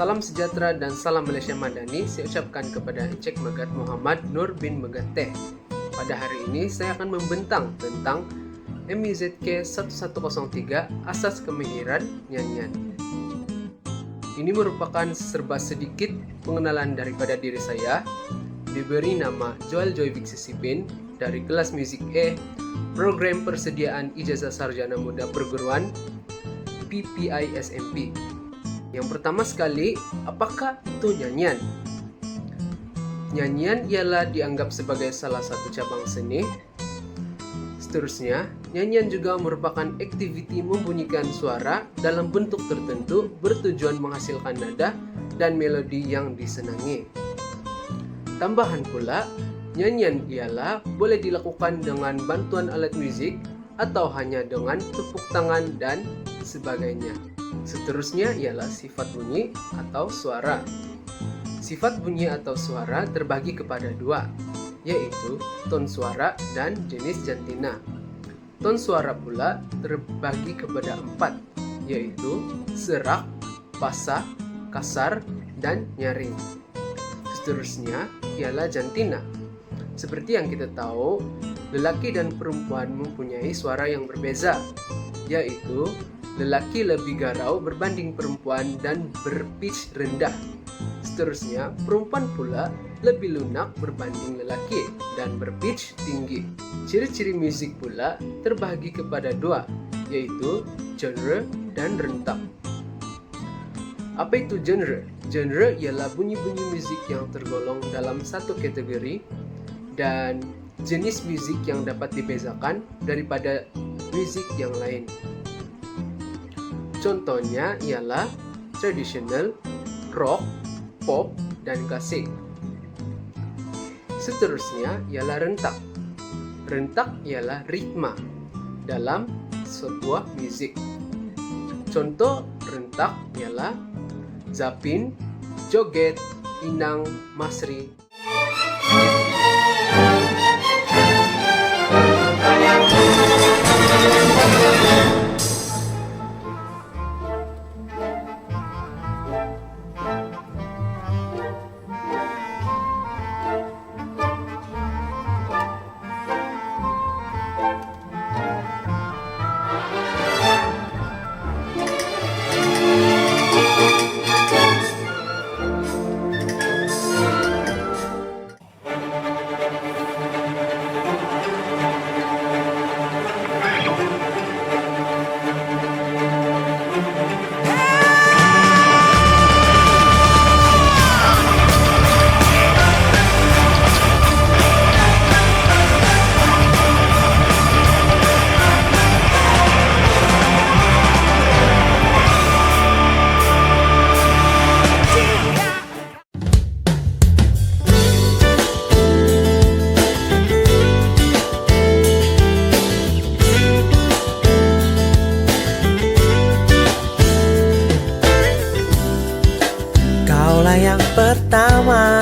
Salam sejahtera dan salam Malaysia Madani saya ucapkan kepada Encik Megat Muhammad Nur bin Megat Teh. Pada hari ini saya akan membentang tentang MUZK 1103 Asas Kemahiran Nyanyian. Ini merupakan serba sedikit pengenalan daripada diri saya. Diberi nama Joel Joy Biksi Sipin dari kelas musik E, program persediaan ijazah sarjana muda perguruan PPISMP. Yang pertama sekali, apakah itu nyanyian? Nyanyian ialah dianggap sebagai salah satu cabang seni. Seterusnya, nyanyian juga merupakan aktiviti membunyikan suara dalam bentuk tertentu bertujuan menghasilkan nada dan melodi yang disenangi. Tambahan pula, nyanyian ialah boleh dilakukan dengan bantuan alat musik atau hanya dengan tepuk tangan dan sebagainya. Seterusnya ialah sifat bunyi atau suara. Sifat bunyi atau suara terbagi kepada dua, yaitu ton suara dan jenis jantina. Ton suara pula terbagi kepada empat, yaitu serak, pasah, kasar, dan nyaring. Seterusnya ialah jantina. Seperti yang kita tahu, lelaki dan perempuan mempunyai suara yang berbeza, yaitu lelaki lebih garau berbanding perempuan dan berpitch rendah. Seterusnya, perempuan pula lebih lunak berbanding lelaki dan berpitch tinggi. Ciri-ciri musik pula terbagi kepada dua, yaitu genre dan rentak. Apa itu genre? Genre ialah bunyi-bunyi musik yang tergolong dalam satu kategori dan jenis musik yang dapat dibezakan daripada musik yang lain. Contohnya ialah tradisional, rock, pop, dan klasik. Seterusnya ialah rentak. Rentak ialah ritma dalam sebuah musik. Contoh rentak ialah zapin, joget, inang, masri. Yang pertama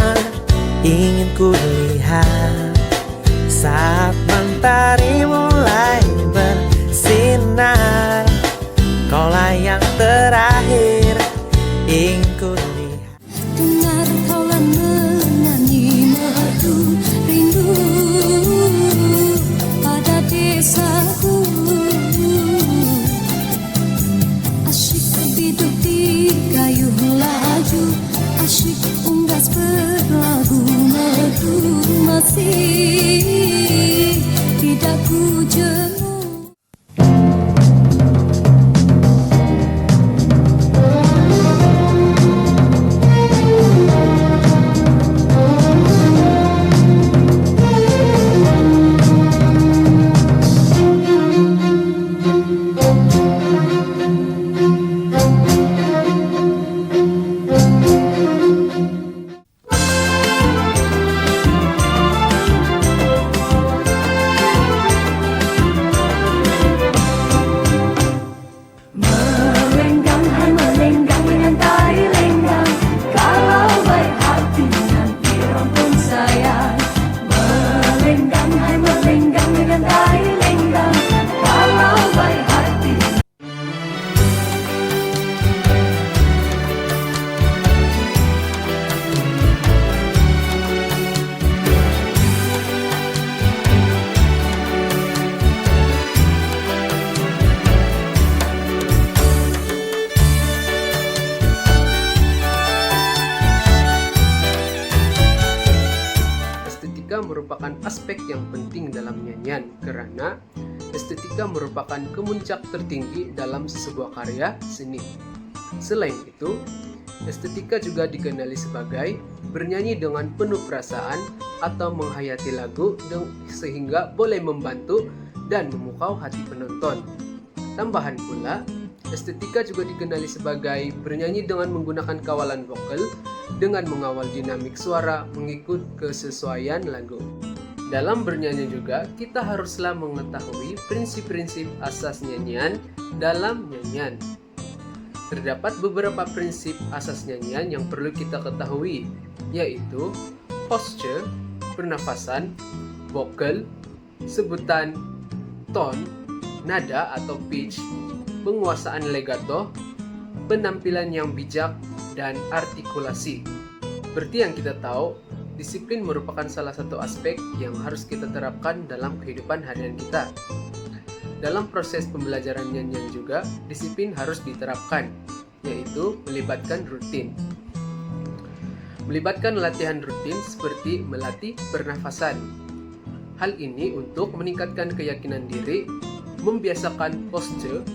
ingin ku lihat saat mentari mulai bersinar. Kaulah yang terakhir ingin ku lihat. Dengar kaulah menyanyi merdu rindu pada desaku. Asyik duduk di kayu laju, asyik unggas berlagu merdu, masih tidak ku jemu. merupakan aspek yang penting dalam nyanyian karena estetika merupakan kemuncak tertinggi dalam sebuah karya seni. Selain itu, estetika juga dikenali sebagai bernyanyi dengan penuh perasaan atau menghayati lagu sehingga boleh membantu dan memukau hati penonton. Tambahan pula, estetika juga dikenali sebagai bernyanyi dengan menggunakan kawalan vokal dengan mengawal dinamik suara mengikut kesesuaian lagu. Dalam bernyanyi juga, kita haruslah mengetahui prinsip-prinsip asas nyanyian dalam nyanyian. Terdapat beberapa prinsip asas nyanyian yang perlu kita ketahui, yaitu posture, pernafasan, vokal, sebutan tone, nada atau pitch, penguasaan legato, penampilan yang bijak, dan artikulasi. Seperti yang kita tahu, disiplin merupakan salah satu aspek yang harus kita terapkan dalam kehidupan harian kita. Dalam proses pembelajaran nyanyian juga, disiplin harus diterapkan, yaitu melibatkan rutin. Melibatkan latihan rutin seperti melatih pernafasan. Hal ini untuk meningkatkan keyakinan diri, membiasakan posture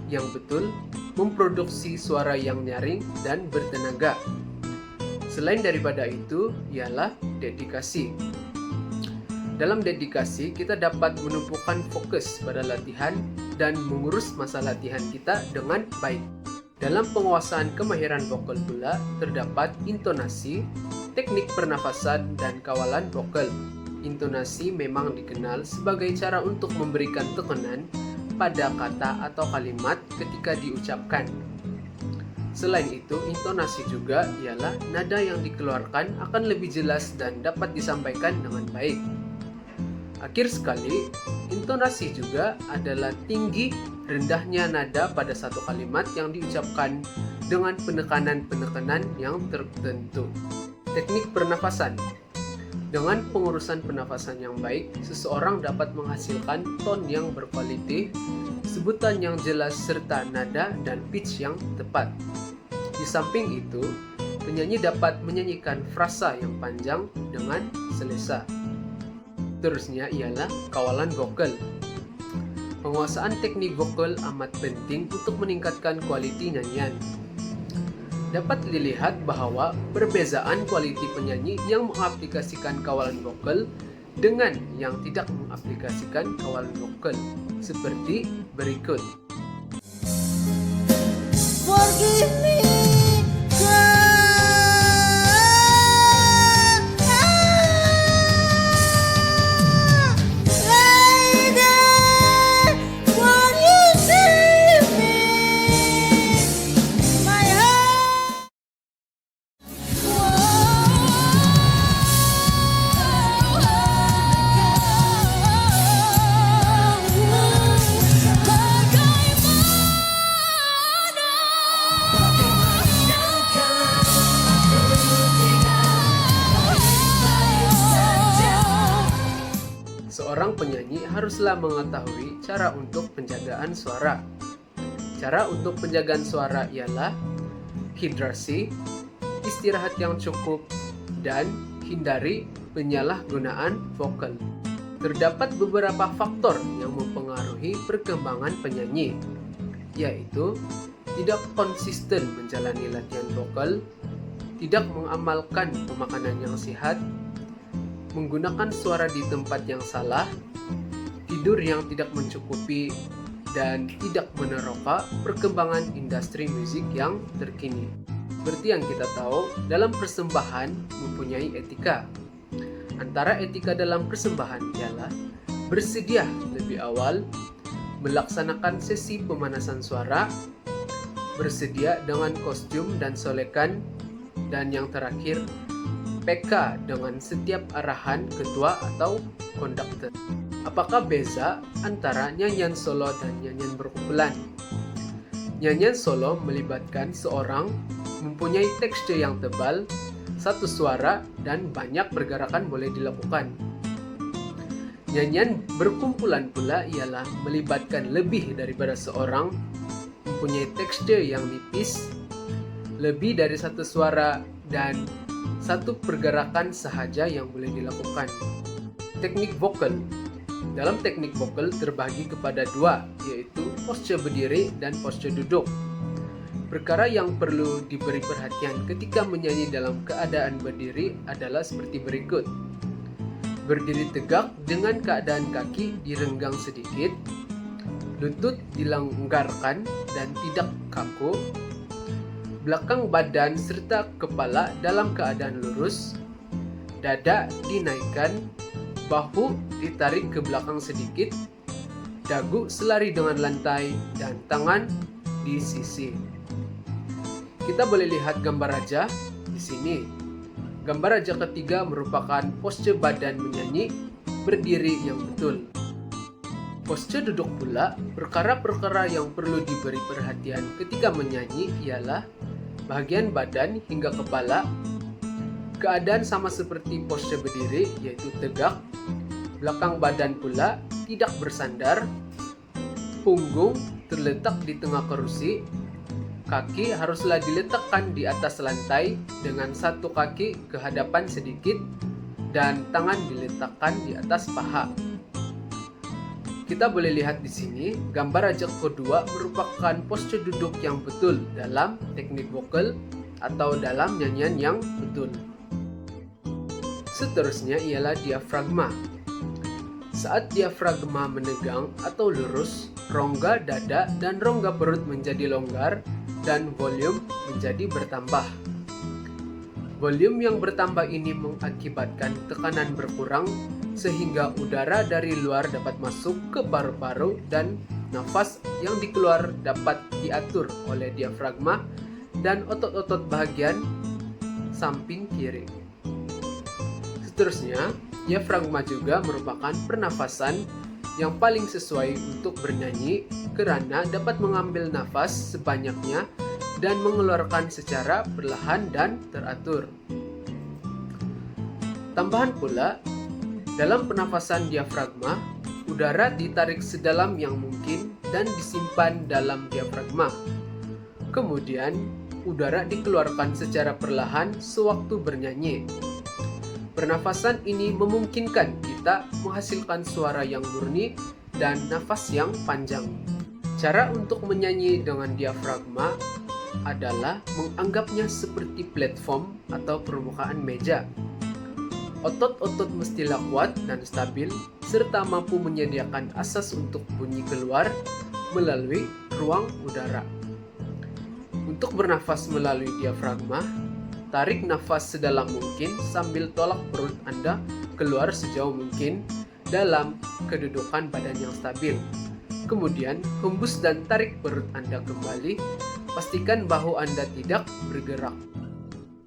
yang betul, memproduksi suara yang nyaring dan bertenaga. Selain daripada itu, ialah dedikasi. Dalam dedikasi, kita dapat menumpukan fokus pada latihan dan mengurus masa latihan kita dengan baik. Dalam penguasaan kemahiran vokal pula, terdapat intonasi, teknik pernafasan, dan kawalan vokal. Intonasi memang dikenal sebagai cara untuk memberikan tekanan pada kata atau kalimat ketika diucapkan. Selain itu, intonasi juga ialah nada yang dikeluarkan akan lebih jelas dan dapat disampaikan dengan baik. Akhir sekali, intonasi juga adalah tinggi rendahnya nada pada satu kalimat yang diucapkan dengan penekanan-penekanan yang tertentu. Teknik pernafasan. Dengan pengurusan pernafasan yang baik, seseorang dapat menghasilkan tone yang berkualitas, sebutan yang jelas, serta nada dan pitch yang tepat. Di samping itu, penyanyi dapat menyanyikan frasa yang panjang dengan selesa. Terusnya ialah kawalan vokal. Penguasaan teknik vokal amat penting untuk meningkatkan kualiti nyanyian. Dapat dilihat bahwa perbezaan kualiti penyanyi yang mengaplikasikan kawalan vokal dengan yang tidak mengaplikasikan kawalan vokal seperti berikut. Forgive me, Seorang penyanyi haruslah mengetahui cara untuk penjagaan suara. Cara untuk penjagaan suara ialah hidrasi, istirahat yang cukup, dan hindari penyalahgunaan vokal. Terdapat beberapa faktor yang mempengaruhi perkembangan penyanyi, yaitu tidak konsisten menjalani latihan vokal, tidak mengamalkan pemakanan yang sehat, menggunakan suara di tempat yang salah, tidur yang tidak mencukupi, dan tidak meneroka perkembangan industri musik yang terkini. Seperti yang kita tahu, dalam persembahan mempunyai etika. Antara etika dalam persembahan ialah bersedia lebih awal, melaksanakan sesi pemanasan suara, bersedia dengan kostum dan solekan, dan yang terakhir, PK dengan setiap arahan ketua atau konduktor. Apakah beza antara nyanyian solo dan nyanyian berkumpulan? Nyanyian solo melibatkan seorang mempunyai tekstur yang tebal, satu suara, dan banyak pergerakan boleh dilakukan. Nyanyian berkumpulan pula ialah melibatkan lebih daripada seorang, mempunyai tekstur yang nipis, lebih dari satu suara, dan satu pergerakan sahaja yang boleh dilakukan. teknik vokal. Dalam teknik vokal terbagi kepada dua, yaitu postur berdiri dan postur duduk. Perkara yang perlu diberi perhatian ketika menyanyi dalam keadaan berdiri adalah seperti berikut. Berdiri tegak dengan keadaan kaki direnggang sedikit, lutut dilonggarkan dan tidak kaku, belakang badan serta kepala dalam keadaan lurus, dada dinaikkan, bahu ditarik ke belakang sedikit, dagu selari dengan lantai, dan tangan di sisi. Kita boleh lihat gambar raja di sini. Gambar raja ketiga merupakan postur badan menyanyi berdiri yang betul. Postur duduk pula, perkara-perkara yang perlu diberi perhatian ketika menyanyi ialah bahagian badan hingga kepala. Keadaan sama seperti postur berdiri, yaitu tegak. Belakang badan pula tidak bersandar. Punggung terletak di tengah kerusi. Kaki haruslah diletakkan di atas lantai dengan satu kaki ke hadapan sedikit dan tangan diletakkan di atas paha. Kita boleh lihat di sini, gambar raja kedua merupakan postur duduk yang betul dalam teknik vokal atau dalam nyanyian yang betul. Seterusnya ialah diafragma. Saat diafragma menegang atau lurus, rongga dada dan rongga perut menjadi longgar dan volume menjadi bertambah. Volume yang bertambah ini mengakibatkan tekanan berkurang sehingga udara dari luar dapat masuk ke paru-paru dan nafas yang dikeluar dapat diatur oleh diafragma dan otot-otot bahagian samping kiri. Seterusnya, diafragma juga merupakan pernafasan yang paling sesuai untuk bernyanyi karena dapat mengambil nafas sebanyaknya dan mengeluarkan secara perlahan dan teratur. Tambahan pula, dalam pernafasan diafragma, udara ditarik sedalam yang mungkin dan disimpan dalam diafragma. Kemudian, udara dikeluarkan secara perlahan sewaktu bernyanyi. Pernafasan ini memungkinkan kita menghasilkan suara yang murni dan nafas yang panjang. Cara untuk menyanyi dengan diafragma adalah menganggapnya seperti platform atau permukaan meja. Otot-otot mestilah kuat dan stabil, serta mampu menyediakan asas untuk bunyi keluar melalui ruang udara. Untuk bernafas melalui diafragma, tarik nafas sedalam mungkin sambil tolak perut Anda keluar sejauh mungkin dalam kedudukan badan yang stabil. Kemudian, hembus dan tarik perut Anda kembali. Pastikan bahu Anda tidak bergerak.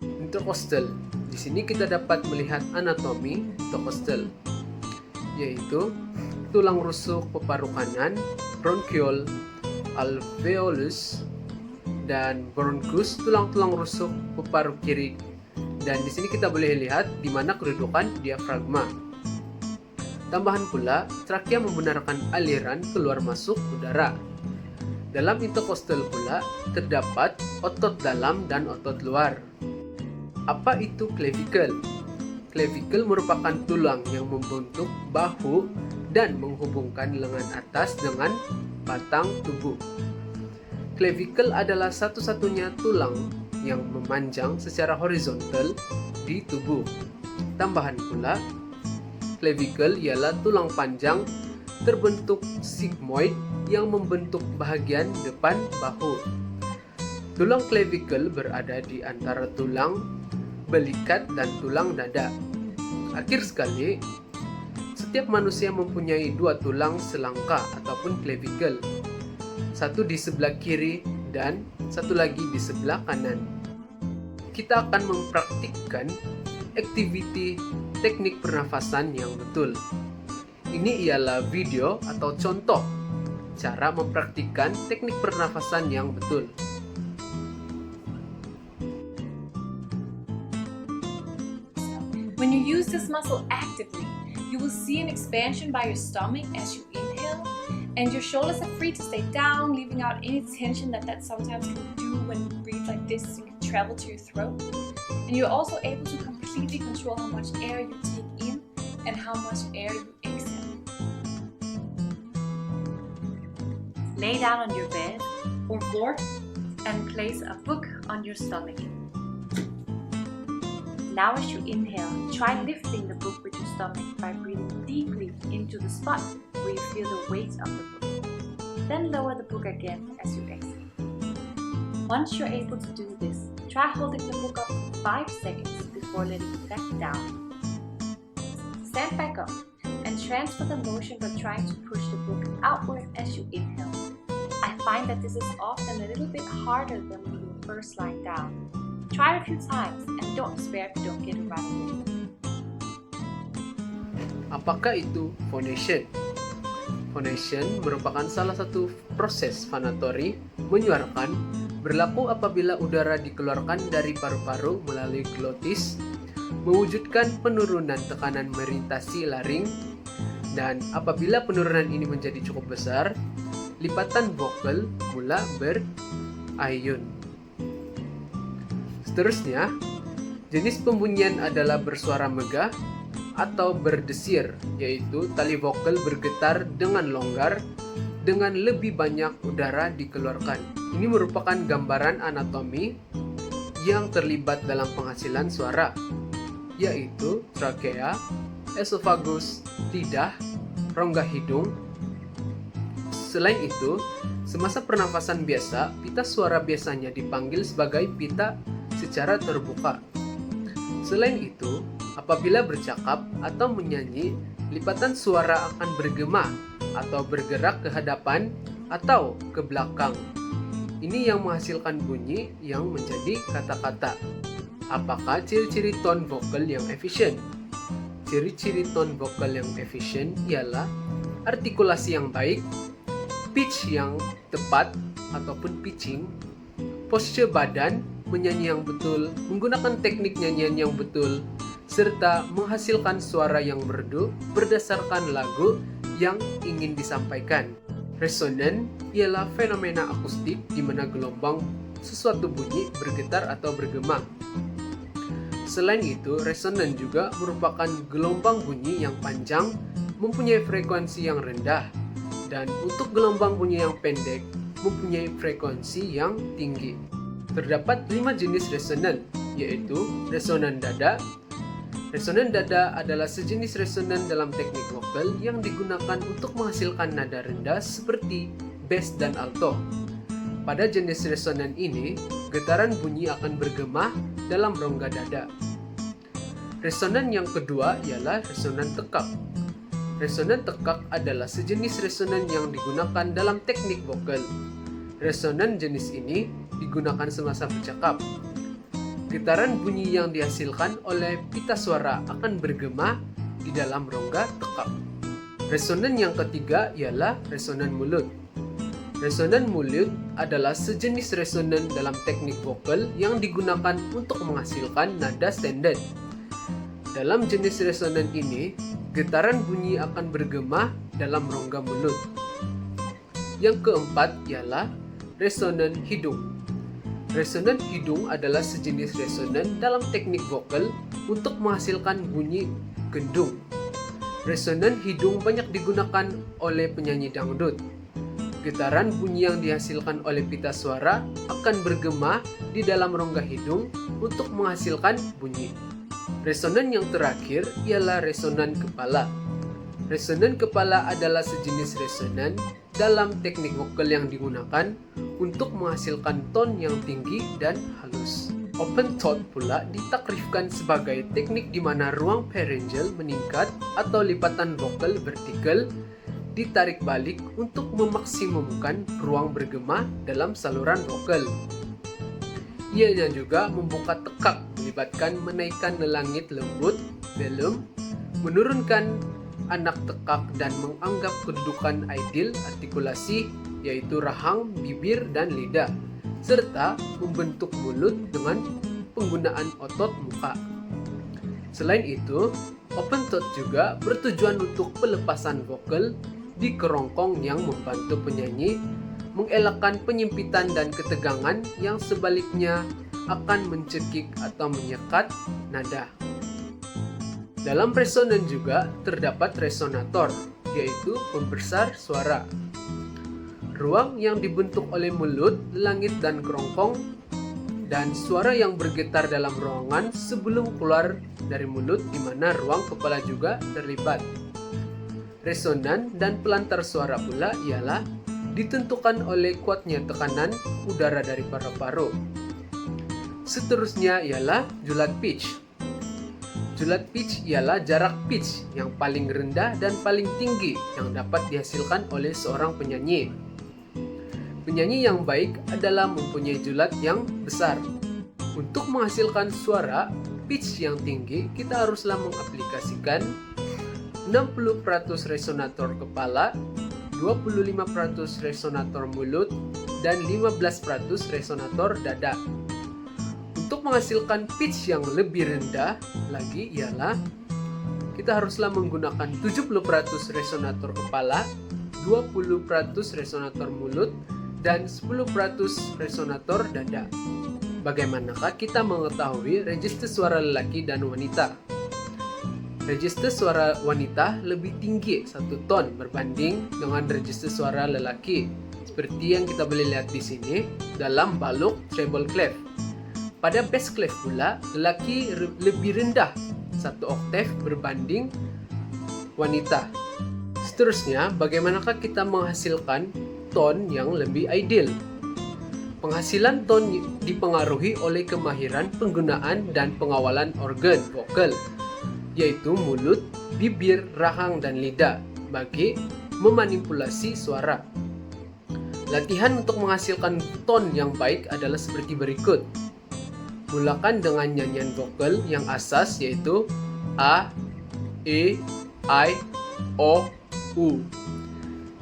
Intercostal. Di sini kita dapat melihat anatomi intercostal, yaitu tulang rusuk peparu kanan, bronchiole, alveolus, dan bronchus, tulang-tulang rusuk peparu kiri. Dan di sini kita boleh lihat di mana kedudukan diafragma. Tambahan pula, trakea membenarkan aliran keluar masuk udara. Dalam intercostal pula terdapat otot dalam dan otot luar. Apa itu clavicle? Clavicle merupakan tulang yang membentuk bahu dan menghubungkan lengan atas dengan batang tubuh. Clavicle adalah satu-satunya tulang yang memanjang secara horizontal di tubuh. Tambahan pula, clavicle ialah tulang panjang terbentuk sigmoid yang membentuk bahagian depan bahu. Tulang clavicle berada di antara tulang belikat dan tulang dada. Akhir sekali, setiap manusia mempunyai dua tulang selangka ataupun clavicle. Satu di sebelah kiri dan satu lagi di sebelah kanan. Kita akan mempraktikkan aktiviti teknik pernafasan yang betul. Ini ialah video atau contoh cara mempraktikkan teknik pernafasan yang betul. When you use this muscle actively, you will see an expansion by your stomach as you inhale, and your shoulders are free to stay down, leaving out any tension that sometimes can do when you breathe like this. It can travel to your throat. And you're also able to completely control how much air you take in and how much air you exhale. Lay down on your bed or floor and place a book on your stomach. Now as you inhale, try lifting the book with your stomach by breathing deeply into the spot where you feel the weight of the book. Then lower the book again as you exhale. Once you're able to do this, try holding the book up for 5 seconds before letting it back down. Stand back up and transfer the motion by trying to push the book outward as you inhale. I find that this is often a little bit harder than when you were first lying down. Try it a few times and don't despair if you don't get it right away. Apakah itu phonation? Phonation merupakan salah satu proses phonatory menyuarakan, berlaku apabila udara dikeluarkan dari paru-paru melalui glotis, mewujudkan penurunan tekanan melintasi laring, dan apabila penurunan ini menjadi cukup besar, lipatan vokal mula berayun. Seterusnya, jenis pembunyian adalah bersuara megah atau berdesir, yaitu tali vokal bergetar dengan longgar dengan lebih banyak udara dikeluarkan. Ini merupakan gambaran anatomi yang terlibat dalam penghasilan suara, yaitu trakea, esofagus, lidah, rongga hidung. Selain itu, semasa pernafasan biasa, pita suara biasanya dipanggil sebagai pita secara terbuka. Selain itu, apabila bercakap atau menyanyi, lipatan suara akan bergema atau bergerak ke hadapan atau ke belakang. Ini yang menghasilkan bunyi yang menjadi kata-kata. Apakah ciri-ciri tone vokal yang efisien? Ciri-ciri tone vokal yang efisien ialah artikulasi yang baik, pitch yang tepat ataupun pitching, posture badan, menyanyi yang betul, menggunakan teknik nyanyian yang betul, serta menghasilkan suara yang merdu berdasarkan lagu yang ingin disampaikan. Resonan ialah fenomena akustik di mana gelombang sesuatu bunyi bergetar atau bergema. Selain itu, resonan juga merupakan gelombang bunyi yang panjang mempunyai frekuensi yang rendah, dan untuk gelombang bunyi yang pendek mempunyai frekuensi yang tinggi. Terdapat 5 jenis resonan, yaitu resonan dada. Resonan dada adalah sejenis resonan dalam teknik vokal yang digunakan untuk menghasilkan nada rendah seperti bass dan alto. Pada jenis resonan ini, getaran bunyi akan bergema dalam rongga dada. Resonan yang kedua ialah resonan tekak. Resonan tekak adalah sejenis resonan yang digunakan dalam teknik vokal. Resonan jenis ini digunakan semasa bercakap. Getaran bunyi yang dihasilkan oleh pita suara akan bergema di dalam rongga tekak. Resonan yang ketiga ialah resonan mulut. Resonan mulut adalah sejenis resonan dalam teknik vokal yang digunakan untuk menghasilkan nada standar. Dalam jenis resonan ini, getaran bunyi akan bergema dalam rongga mulut. Yang keempat ialah resonan hidung. Resonan hidung adalah sejenis resonan dalam teknik vokal untuk menghasilkan bunyi gendung. Resonan hidung banyak digunakan oleh penyanyi dangdut. Getaran bunyi yang dihasilkan oleh pita suara akan bergema di dalam rongga hidung untuk menghasilkan bunyi. Resonan yang terakhir ialah resonan kepala. Resonan kepala adalah sejenis resonan dalam teknik vokal yang digunakan untuk menghasilkan tone yang tinggi dan halus. Open throat pula ditakrifkan sebagai teknik di mana ruang pharyngeal meningkat atau lipatan vokal vertikal ditarik balik untuk memaksimumkan ruang bergema dalam saluran vokal. Ianya juga membuka tekak, melibatkan menaikkan langit lembut, velum, menurunkan anak tekak dan menganggap kedudukan ideal artikulasi yaitu rahang, bibir, dan lidah, serta membentuk mulut dengan penggunaan otot muka. Selain itu, open throat juga bertujuan untuk pelepasan vokal di kerongkong yang membantu penyanyi mengelakkan penyempitan dan ketegangan yang sebaliknya akan mencekik atau menyekat nada. Dalam resonan juga terdapat resonator, yaitu pembesar suara. Ruang yang dibentuk oleh mulut, langit, dan kerongkong, dan suara yang bergetar dalam ruangan sebelum keluar dari mulut, di mana ruang kepala juga terlibat. Resonan dan pelantar suara pula ialah ditentukan oleh kuatnya tekanan udara dari paru-paru. Seterusnya ialah julat pitch. Julat pitch ialah jarak pitch yang paling rendah dan paling tinggi yang dapat dihasilkan oleh seorang penyanyi. Penyanyi yang baik adalah mempunyai julat yang besar. Untuk menghasilkan suara pitch yang tinggi, kita haruslah mengaplikasikan 60% resonator kepala, 25% resonator mulut, dan 15% resonator dada. Untuk menghasilkan pitch yang lebih rendah lagi ialah kita haruslah menggunakan 70% resonator kepala, 20% resonator mulut, dan 10% resonator dada. Bagaimanakah kita mengetahui register suara lelaki dan wanita? Register suara wanita lebih tinggi 1 ton berbanding dengan register suara lelaki. Seperti yang kita boleh lihat di sini dalam balok treble clef. Pada bass clef pula, lelaki lebih rendah 1 oktav berbanding wanita. Seterusnya, bagaimanakah kita menghasilkan ton yang lebih ideal? Penghasilan ton dipengaruhi oleh kemahiran penggunaan dan pengawalan organ vokal, yaitu mulut, bibir, rahang, dan lidah bagi memanipulasi suara. Latihan untuk menghasilkan ton yang baik adalah seperti berikut. Mulakan dengan nyanyian vokal yang asas yaitu A, E, I, O, U.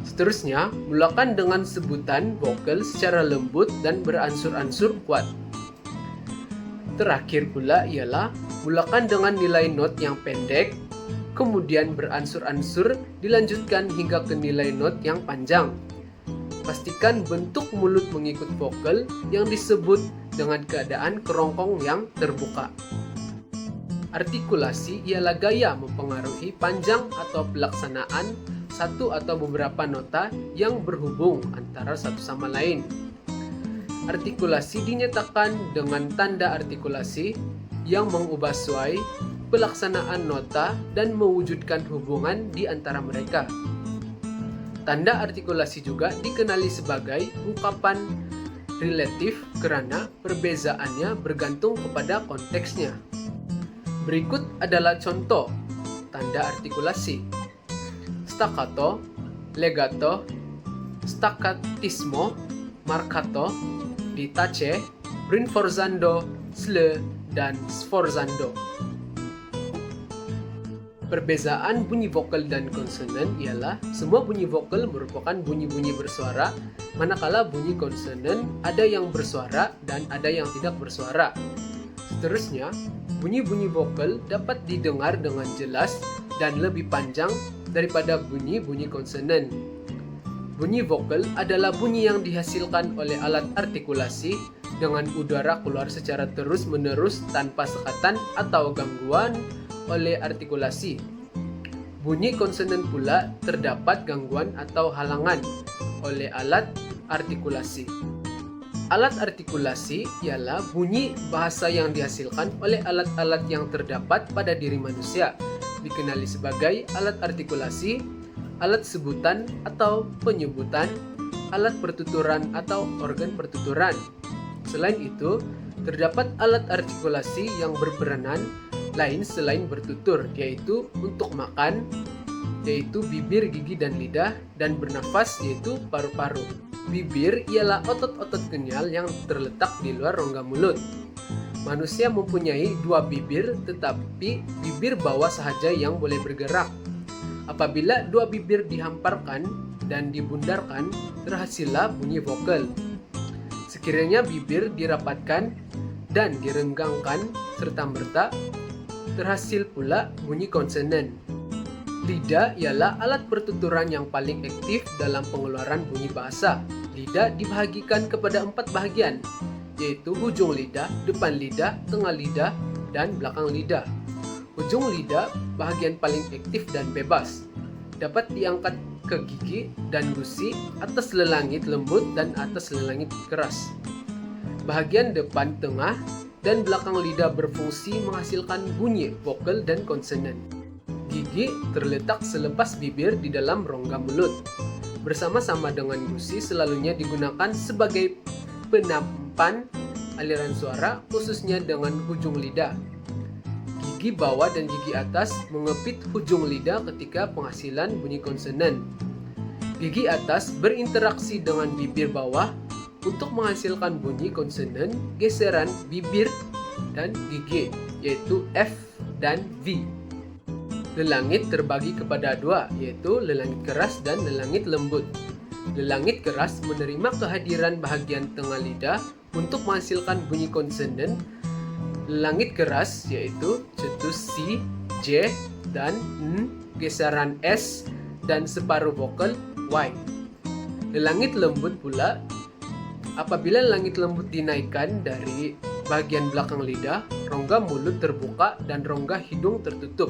Seterusnya, mulakan dengan sebutan vokal secara lembut dan beransur-ansur kuat. Terakhir pula ialah mulakan dengan nilai not yang pendek, kemudian beransur-ansur dilanjutkan hingga ke nilai not yang panjang. Pastikan bentuk mulut mengikut vokal yang disebut dengan keadaan kerongkong yang terbuka. Artikulasi ialah gaya mempengaruhi panjang atau pelaksanaan satu atau beberapa nota yang berhubung antara satu sama lain. Artikulasi dinyatakan dengan tanda artikulasi yang mengubah suai, pelaksanaan nota, dan mewujudkan hubungan di antara mereka. Tanda artikulasi juga dikenali sebagai ungkapan relatif karena perbezaannya bergantung kepada konteksnya. Berikut adalah contoh tanda artikulasi: staccato, legato, staccatismo, marcato, ditace, rinforzando, sle, dan sforzando. Perbezaan bunyi vokal dan konsonan ialah semua bunyi vokal merupakan bunyi-bunyi bersuara, manakala bunyi konsonan ada yang bersuara dan ada yang tidak bersuara. Seterusnya, bunyi-bunyi vokal dapat didengar dengan jelas dan lebih panjang daripada bunyi-bunyi konsonan. Bunyi vokal adalah bunyi yang dihasilkan oleh alat artikulasi dengan udara keluar secara terus-menerus tanpa sekatan atau gangguan oleh artikulasi. Bunyi konsonan pula terdapat gangguan atau halangan oleh alat artikulasi. Alat artikulasi ialah bunyi bahasa yang dihasilkan oleh alat-alat yang terdapat pada diri manusia, dikenali sebagai alat artikulasi, alat sebutan atau penyebutan, alat pertuturan atau organ pertuturan. Selain itu, terdapat alat artikulasi yang berperanan lain selain bertutur, yaitu untuk makan, yaitu bibir, gigi, dan lidah, dan bernafas, yaitu paru-paru. Bibir ialah otot-otot kenyal yang terletak di luar rongga mulut. Manusia mempunyai 2 bibir, tetapi bibir bawah sahaja yang boleh bergerak. Apabila 2 bibir dihamparkan dan dibundarkan, terhasillah bunyi vokal. Sekiranya bibir dirapatkan dan direnggangkan serta-merta, terhasil pula bunyi konsonan. Lidah ialah alat pertuturan yang paling aktif dalam pengeluaran bunyi bahasa. Lidah dibahagikan kepada 4 bahagian, yaitu hujung lidah, depan lidah, tengah lidah, dan belakang lidah. Ujung lidah bagian paling aktif dan bebas. Dapat diangkat ke gigi dan gusi, atas lelangit lembut dan atas lelangit keras. Bagian depan, tengah, dan belakang lidah berfungsi menghasilkan bunyi vokal dan konsonan. Gigi terletak selepas bibir di dalam rongga mulut. Bersama-sama dengan gusi selalunya digunakan sebagai penampan aliran suara, khususnya dengan hujung lidah. Gigi bawah dan gigi atas mengepit hujung lidah ketika penghasilan bunyi konsonan. Gigi atas berinteraksi dengan bibir bawah untuk menghasilkan bunyi konsonan geseran bibir dan gigi, yaitu F dan V. Lelangit terbagi kepada dua, yaitu lelangit keras dan lelangit lembut. Lelangit keras menerima kehadiran bagian tengah lidah untuk menghasilkan bunyi konsonan. Lelangit keras yaitu cetus C, J, dan N, geseran S, dan separuh vokal Y. Lelangit lembut pula, apabila lelangit lembut dinaikkan dari bagian belakang lidah, rongga mulut terbuka dan rongga hidung tertutup,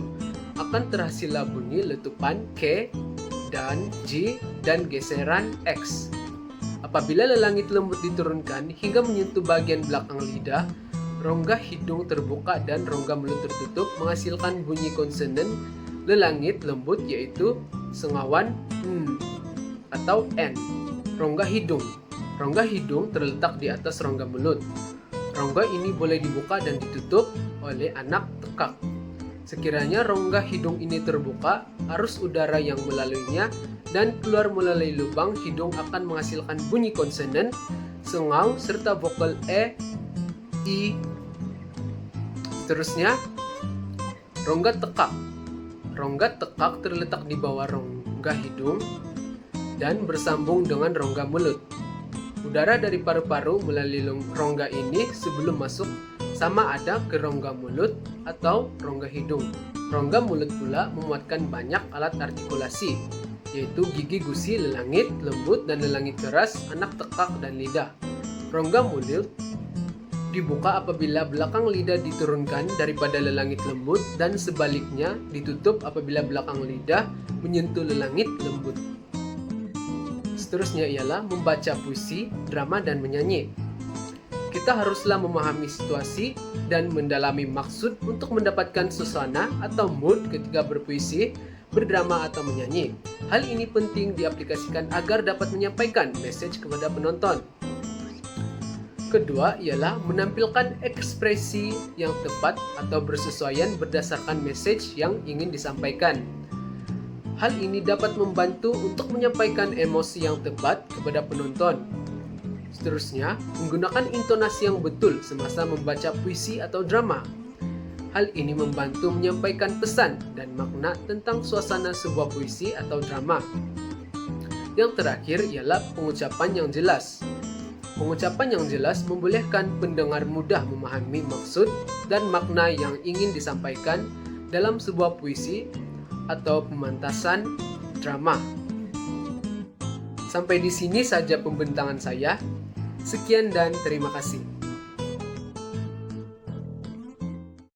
akan terhasillah bunyi letupan K dan G dan geseran X. Apabila lelangit lembut diturunkan hingga menyentuh bagian belakang lidah, rongga hidung terbuka dan rongga mulut tertutup menghasilkan bunyi konsonan lelangit lembut, yaitu sengawan N atau N. Rongga hidung terletak di atas rongga mulut. Rongga ini boleh dibuka dan ditutup oleh anak tekak. Sekiranya rongga hidung ini terbuka, arus udara yang melaluinya dan keluar melalui lubang hidung akan menghasilkan bunyi konsonan, sengau, serta vokal E, I. Seterusnya, rongga tekak. Rongga tekak terletak di bawah rongga hidung dan bersambung dengan rongga mulut. Udara dari paru-paru melalui rongga ini sebelum masuk sama ada ke rongga mulut atau rongga hidung. Rongga mulut pula memuatkan banyak alat artikulasi, yaitu gigi gusi, lelangit lembut dan lelangit keras, anak tekak, dan lidah. Rongga mulut dibuka apabila belakang lidah diturunkan daripada lelangit lembut dan sebaliknya ditutup apabila belakang lidah menyentuh lelangit lembut. Seterusnya ialah membaca puisi, drama, dan menyanyi. Kita haruslah memahami situasi dan mendalami maksud untuk mendapatkan suasana atau mood ketika berpuisi, berdrama, atau menyanyi. Hal ini penting diaplikasikan agar dapat menyampaikan message kepada penonton. Kedua ialah menampilkan ekspresi yang tepat atau bersesuaian berdasarkan message yang ingin disampaikan. Hal ini dapat membantu untuk menyampaikan emosi yang tepat kepada penonton. Seterusnya, menggunakan intonasi yang betul semasa membaca puisi atau drama. Hal ini membantu menyampaikan pesan dan makna tentang suasana sebuah puisi atau drama. Yang terakhir ialah pengucapan yang jelas. Pengucapan yang jelas membolehkan pendengar mudah memahami maksud dan makna yang ingin disampaikan dalam sebuah puisi atau pemantasan drama. Sampai di sini saja pembentangan saya. Sekian dan terima kasih.